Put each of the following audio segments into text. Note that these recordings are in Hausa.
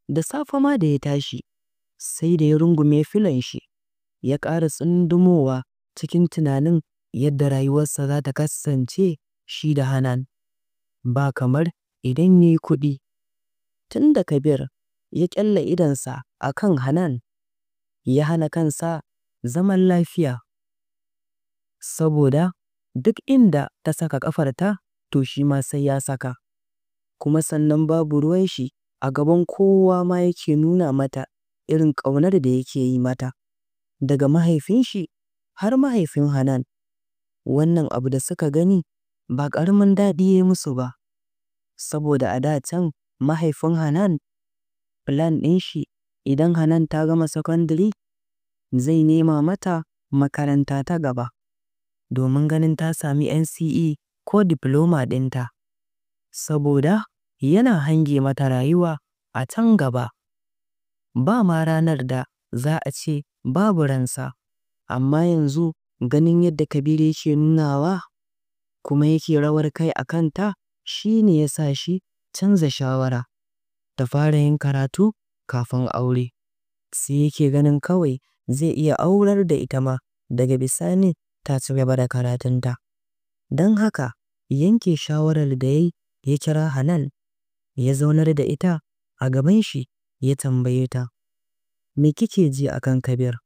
Da safe ma da ya tashi, sai da ya rungume filon shi, ya ƙara tsundumowa cikin tunanin yadda rayuwarsa za ta kasance shi da Hanan. Ba kamar idan ya yi kuɗi. Tun da Kabir ya ƙyalle idonsa a kan Hanan, ya hana kansa zaman lafiya. Saboda duk inda ta saka ƙafarta, to shi ma sai ya saka. Kuma sannan babu ruwan shi, a gaban kowa ma yake nuna mata irin ƙaunar da yake yi mata. Daga mahaifin shi har mahaifin Hanan, wannan abu da suka gani ba ƙaramin daɗi ya yi musu ba. Saboda a da can mahaifin Hanan, plan ɗin shi idan Hanan ta gama secondary, zai nema mata makaranta ta gaba, domin ganin ta sami NCE ko diploma ɗinta. Saboda yana hange mata rayuwa a can gaba. Ba ma ranar da za a ce babu ransa, amma yanzu ganin yadda Kabir yake nunawa kuma yake rawar kai a kanta, shi ne ya sa shi canza shawara ta fara yin karatu kafin aure. Sai yake ganin kawai zai iya aurar da ita ma daga bisani ta ci gaba da karatunta. Don haka yanke shawarar da ya kira Hanan, ya zaunar da ita a gaban shi, ya tambaye ta, me kike ji a kan Kabir?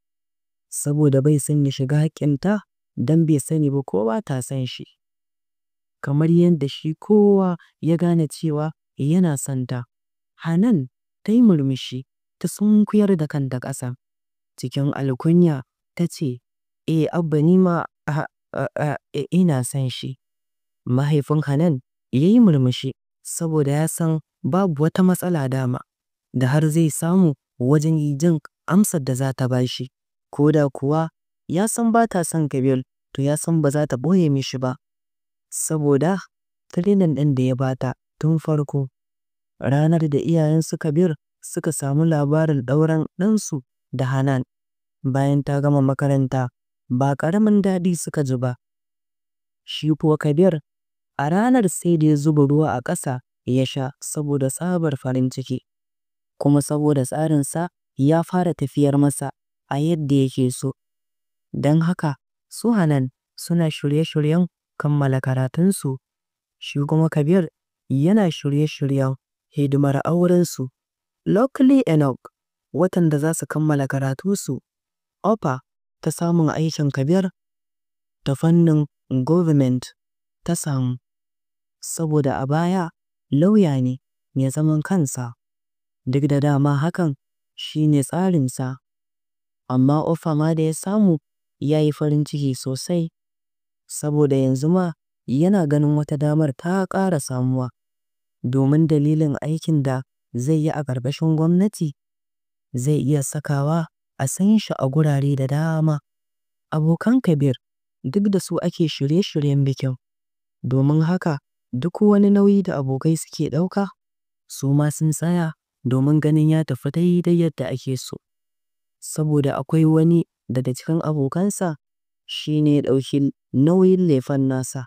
Saboda bai son ya shiga haƙƙinta don bai sani ba ko ba ta son shi. Kamar yadda shi kowa ya gane cewa yana son ta, Hanan ta yi murmushi, ta sunkuyar da kanta ƙasa. Cikin alkunya ta ce, Abba ni ma ina son shi. Mahaifin Hanan ya yi murmushi, saboda ya san babu wata matsala dama da har zai samu wajen jin amsar da za ta ba shi. Ko da kuwa ya san ba ta son Kabir, to ya san ba za ta ɓoye mishi ba. Saboda training ɗin da ya bata tun farko, ranar da iyayensu Kabir suka samu labarin ɗauran ɗansu da Hanan bayan ta gama makaranta, ba ƙaramin daɗi suka ji ba. Shi kuwa Kabir a ranar sai da ya zuba ruwa a ƙasa ya sha saboda tsabar farin ciki, kuma saboda tsarinsa ya fara tafiyar masa a yadda yake so. Don haka su Hanan suna shirye-shiryen kammala karatunsu, shi kuma Kabir yana shirye-shiryen hidimar aurensu. Luckily enough, watan da za su kammala karatunsu, offer ta samun aikin Kabir ta fannin government ta samu. Saboda a baya lauya ne mai zaman kansa, duk da dama hakan shi ne tsarinsa. Amma offer ma da ya samu ya yi farin ciki sosai, saboda yanzu ma yana ganin wata damar ta ƙara samuwa, domin dalilin aikin da zai yi a ƙarƙashin gwamnati zai iya sakawa a san shi a gurare da dama. Abokan Kabir duk da su ake shirye-shiryen bikin, domin haka duk wani nauyi da abokai suke ɗauka, su ma sun tsaya domin ganin ya tafi daidai yadda ake so. Saboda akwai wani daga cikin abokansa, shi ne ya ɗauki nauyin lefen nasa.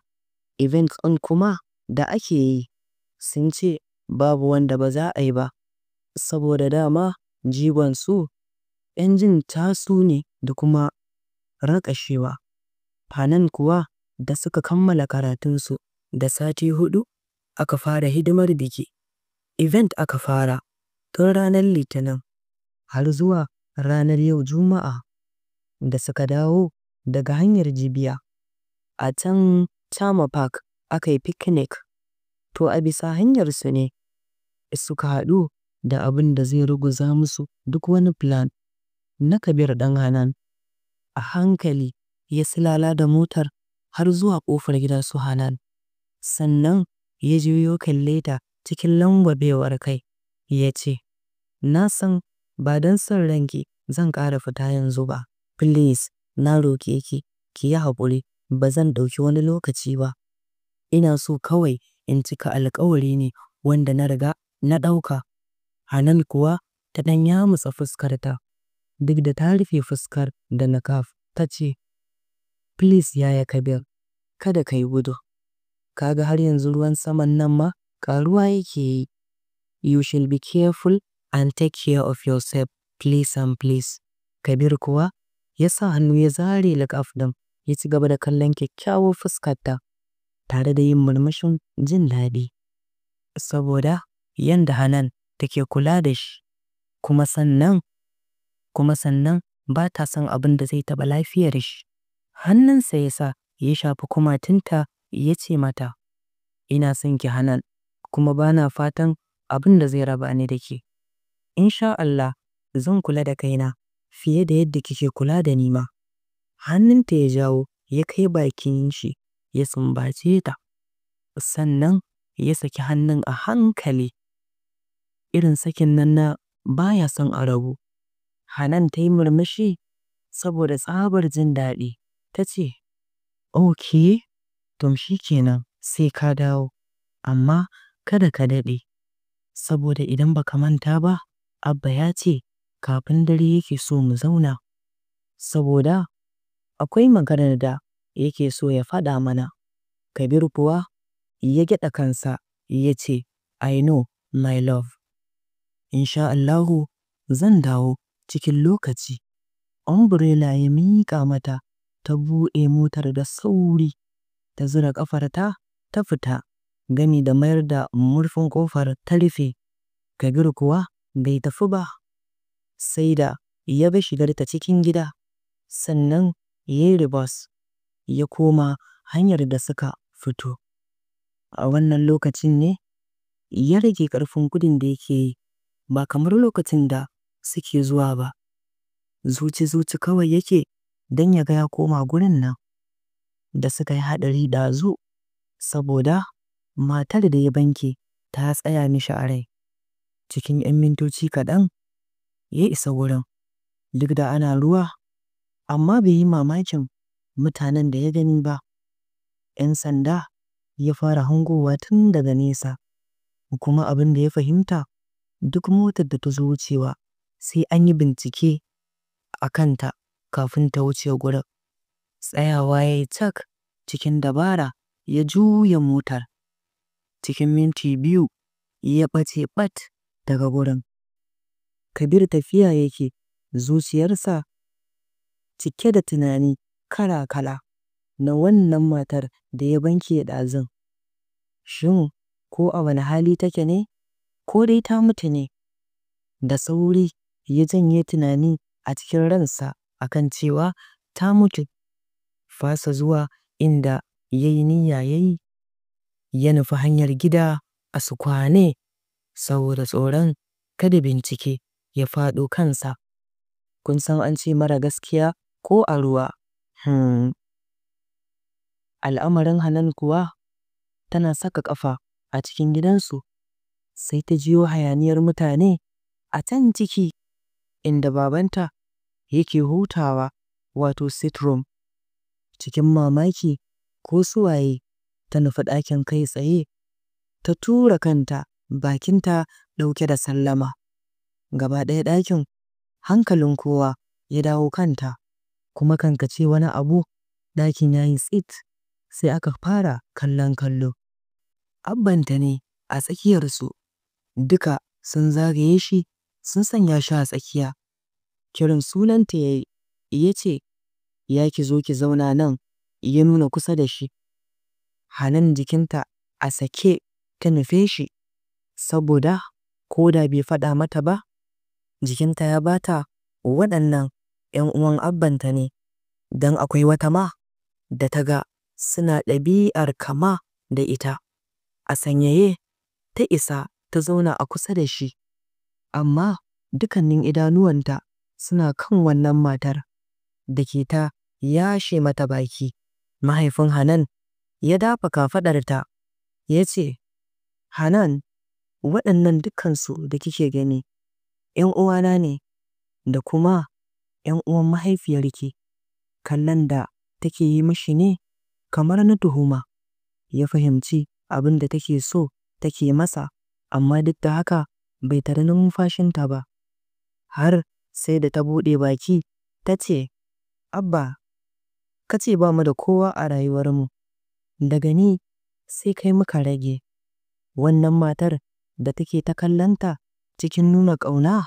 Event ɗin kuma da ake yi, sun ce babu wanda ba za a yi ba, saboda dama jigonsu 'yan jin tasu ne da kuma raƙashewa. Hanan kuwa da suka kammala karatunsu da sati 4 aka fara hidimar biki. Event aka fara tun ranar Litinin har zuwa ranar yau Juma'a da suka dawo daga hanyar Jibiya. A can Chama Park aka yi picnic. To a bisa hanyarsu ne suka haɗu da abin da zai ruguza musu duk wani plan na Kabir ɗan Hanan. A hankali ya silala da motar har zuwa ƙofar gidan su Hanan. Sannan ya juyo kalle ta cikin langwabewar kai, ya ce, na san ba don son ranki zan ƙara fita yanzu ba. Please, na roƙe ki, ki yi haƙuri, ba zan ɗauki wani lokaci ba. Ina so kawai in cika alƙawari ne wanda na riga na ɗauka. Hanan kuwa ta ɗan yamutsa fuskarta, duk da ta rufe fuskar da niqab, ta ce, please yaya Kabir, kada ka yi gudu. Kaga har yanzu ruwan saman nan ma ƙaruwa yake yi. You should be careful and take care of yourself, please and please. Kabir kuwa ya sa hannu ya zare liƙaf ɗin, ya ci gaba da kallon kyakkyawar fuskarta tare da yin murmushin jin daɗi. Saboda yanda Hanan take kula da shi, kuma sannan ba ta son abin da zai taɓa lafiyar shi. Hannunsa ya sa ya shafi kumatunta ya ce mata, ina son ki Hanan, kuma ba na fatan abin da zai raba ni da ke. Insha Allah zan kula da kaina fiye da yadda kike kula da ni ma. Hannunta ya jawo ya kai bakin shi ya sumbace ta, sannan ya saki hannun a hankali, irin sakin nan na baya son a rabu. Hanan ta yi murmushi saboda tsabar jin daɗi, ta ce, ok, to shi kenan sai ka dawo, amma kada ka daɗe, saboda idan baka manta ba, Abba ya ce kafin dare yake so mu zauna, saboda akwai maganar da yake so ya faɗa mana. Kabir kuwa ya gyaɗa kansa ya ce, I know my love. Insha Allahu zan dawo cikin lokaci. Umbrella ya miƙa mata, ta buɗe motar da sauri, ta zura ƙafarta ta fita, gami da mayar da murfin ƙofar ta rufe. Kabir kuwa bai tafi ba, sai da ya bi shigarta cikin gida, sannan ya yi ribas ya koma hanyar da suka fito. A wannan lokacin ne ya rage ƙarfin gudun da yake yi, ba kamar lokacin da suke zuwa ba. Zuci-zuci kawai yake don ya ga ya koma gurin nan da suka yi haɗari ɗazu, saboda matar da ya banke ta tsaya mishi a rai. Cikin 'yan mintoci kaɗan ya isa wurin, duk da ana ruwa, amma bai yi mamakin mutanen da ya gani ba. 'Yan sanda ya fara hangowa tun daga nesa, kuma abin da ya fahimta, duk motar da ta zo wucewa sai an yi bincike a kanta kafin ta wuce gurin. Tsayawa ya yi cak, cikin dabara ya juya motar. Cikin minti 2 ya ɓace ɓat daga gurin. Kabir tafiya yake, zuciyarsa cike da tunani kala-kala na wannan matar da ya banke ɗazun. Shin ko a wani hali take ne, ko dai ta mutu ne? Da sauri ya janye tunani a cikin ransa akan cewa ta mutu. Fasa zuwa inda ya yi niyya ya yi, ya nufi hanyar gida a sukwane, saboda tsoron kada bincike ya faɗo kansa. Kun san an ce mara gaskiya ko a ruwa. Al'amarin Hanan kuwa tana saka ƙafa a cikin gidansu, sai ta jiyo hayaniyar mutane a can ciki inda babanta yake hutawa, wato sit room. Cikin mamaki ko suwaye, ta nufi ɗakin kai tsaye, ta tura kanta, bakinta ɗauke da sallama. Gaba ɗaya ɗakin hankalin kowa ya dawo kanta, kuma kankace wani abu, ɗakin ya yi tsit, sai aka fara kallon kallo. Abbanta ne a tsakiyarsu, duka sun zagaye shi, sun sanya shi a tsakiya. Kiran sunanta ya yi, ya ce, ya ki zo ki zauna nan, ya nuna kusa da shi. Hanan jikinta a sake ta nufe shi, saboda ko da bai faɗa mata ba, jikinta ya bata waɗannan 'yan uwan abbanta ne, don akwai wata ma da ta ga suna ɗabi'ar kama da ita. A sanyaye ta isa ta zauna a kusa da shi, amma dukkanin idanuwanta suna kan wannan matar da ke ta yashe mata baki. Mahaifin Hanan ya dafa kafaɗarta ya ce, Hanan, waɗannan dukkansu da kike gani 'yan uwana ne, da kuma 'yan uwan mahaifiyarki. Kallon da take yi mishi ne kamar na tuhuma. Ya fahimci abin da take so take masa, amma duk da haka bai tare numfashinta ba, har sai da ta buɗe baki ta ce, Abba, ka ce ba mu da kowa a rayuwarmu, daga ni sai kai muka rage. Wannan matar da take ta kallonta Cikin nuna ƙauna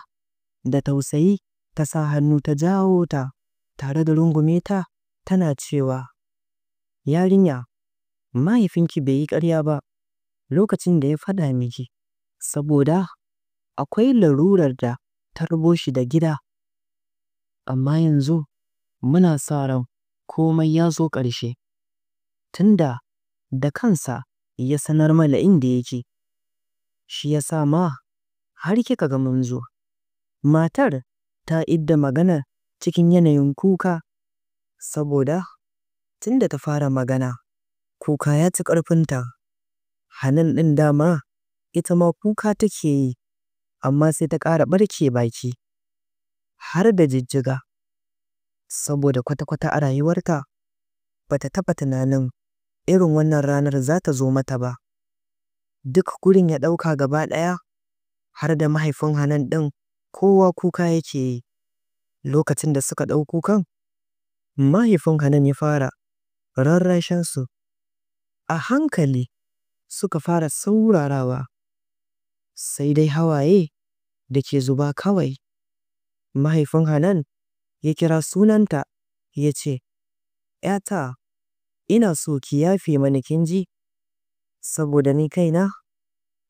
da tausayi ta sa hannu ta jawo ta tare da rungume ta tana cewa, "Yarinya, mahaifinki bai yi ƙarya ba lokacin da ya faɗa miki, saboda akwai larurar da ta rabo shi da gida. Amma yanzu muna sa ran komai ya zo ƙarshe, tunda da kansa ya sanar mana inda yake. Shi ya sa ma har kika ga mun zo." Matar ta idda magana cikin yanayin kuka, saboda tunda ta fara magana kuka ya ci ƙarfinta. Hanan ɗin dama ita ma kuka take yi, amma sai ta ƙara ɓarke baki har da jijjiga, saboda kwata-kwata a rayuwarta ba ta taɓa tunanin irin wannan ranar za ta zo mata ba. Duk gurin ya ɗauka gaba ɗaya, har da mahaifin Hanan ɗin kowa kuka yake yi. Lokacin da suka ɗau kukan, mahaifin Hanan ya fara rarrashinsu. A hankali suka fara saurarawa, sai dai hawaye da ke zuba kawai. Mahaifin Hanan ya kira sunanta ya ce, "‘Yata, ina so ki yafe mani kin ji, saboda ni kaina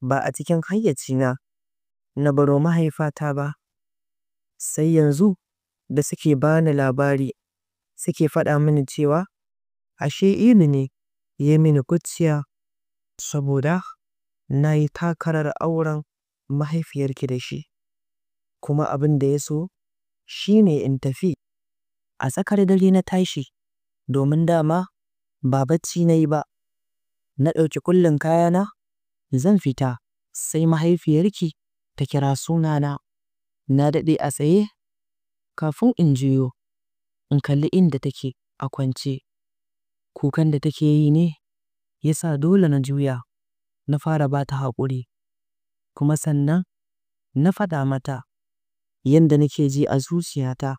ba a cikin hayyacina na baro mahaifata ba." Sai yanzu da suke bani labari suke faɗa mini cewa ashe Ilu ne ya yi mini kuciya, saboda na yi takarar auren mahaifiyarki da shi. Kuma abin da ya so shi ne in tafi. A tsakar dare na tashi, domin dama ba bacci na yi ba. Na ɗauki kullin kayana zan fita, sai mahaifiyarki ta kira sunana. Na daɗe a tsaye kafin in juyo in kalli inda take a kwance. Kukan da take yi ne ya sa dole na juya na fara ba ta haƙuri, kuma sannan na faɗa mata yanda nake ji a zuciyata.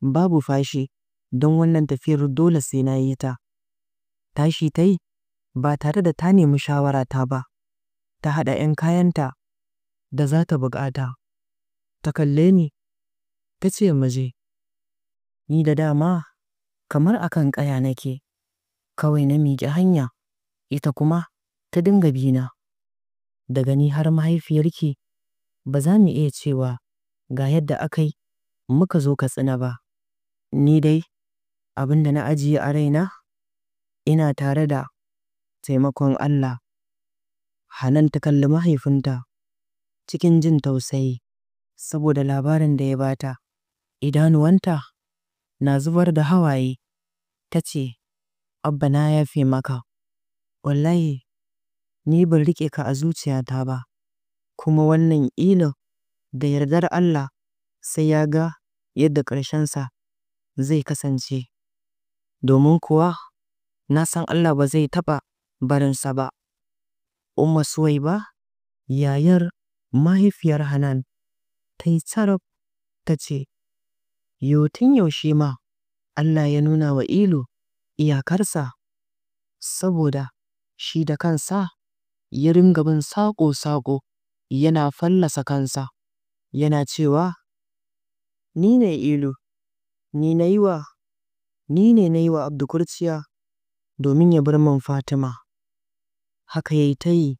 Babu fashi, don wannan tafiyar dole sai na yi ta. Tashi ta yi ba tare da ta nemi shawarata ba, ta haɗa 'yan kayanta da za ta buƙata. Ta kalle ni ta ce mu je. Ni da dama kamar akan ƙaya nake, kawai na miƙe hanya, ita kuma ta dinga bina. Daga ni har mahaifiyarki ba za mu iya cewa ga yadda aka yi muka zo Katsina ba. Ni dai abin da na ajiye a raina, ina tare da taimakon Allah. Hanan ta kalli mahaifinta cikin jin tausayi saboda labarin da ya bata. Idanuwanta na zubar da hawaye. Ta ce, "Abba, na yafe maka. Wallahi ni ban riƙe ka a zuciyata ba, kuma wannan Ilu da yardar Allah sai ya ga yadda ƙarshensa zai kasance. Domin kuwa na san Allah ba zai taɓa barinsa ba." Umma Suwaiba, yayar mahaifiyar Hanan, ta yi carab ta ce, "Yo, tun yaushe ma Allah ya nuna wa Ilu iyakarsa, saboda shi da kansa ya ringa bin saƙo-saƙo yana fallasa kansa, yana cewa, 'Ni ne Ilu, ni ne na yi wa Abdu kurciya domin ya bar min Fatima.' Haka ya yi ta yi,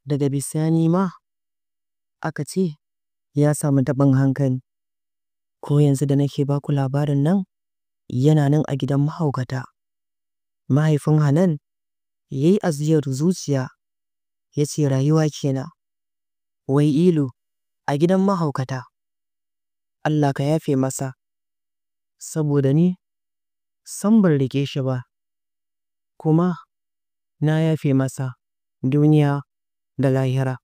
daga bisani ma aka ce ya samu taɓin hankali. Ko yanzu da nake ba ku labarin nan, yana nan a gidan mahaukata. Mahaifin Hanan ya yi ajiyar zuciya ya ce, "Rayuwa kenan. Wai Ilu a gidan mahaukata. Allah ka yafe masa, saboda ni sam ban riƙe shi ba, kuma na yafe masa duniya da lahira."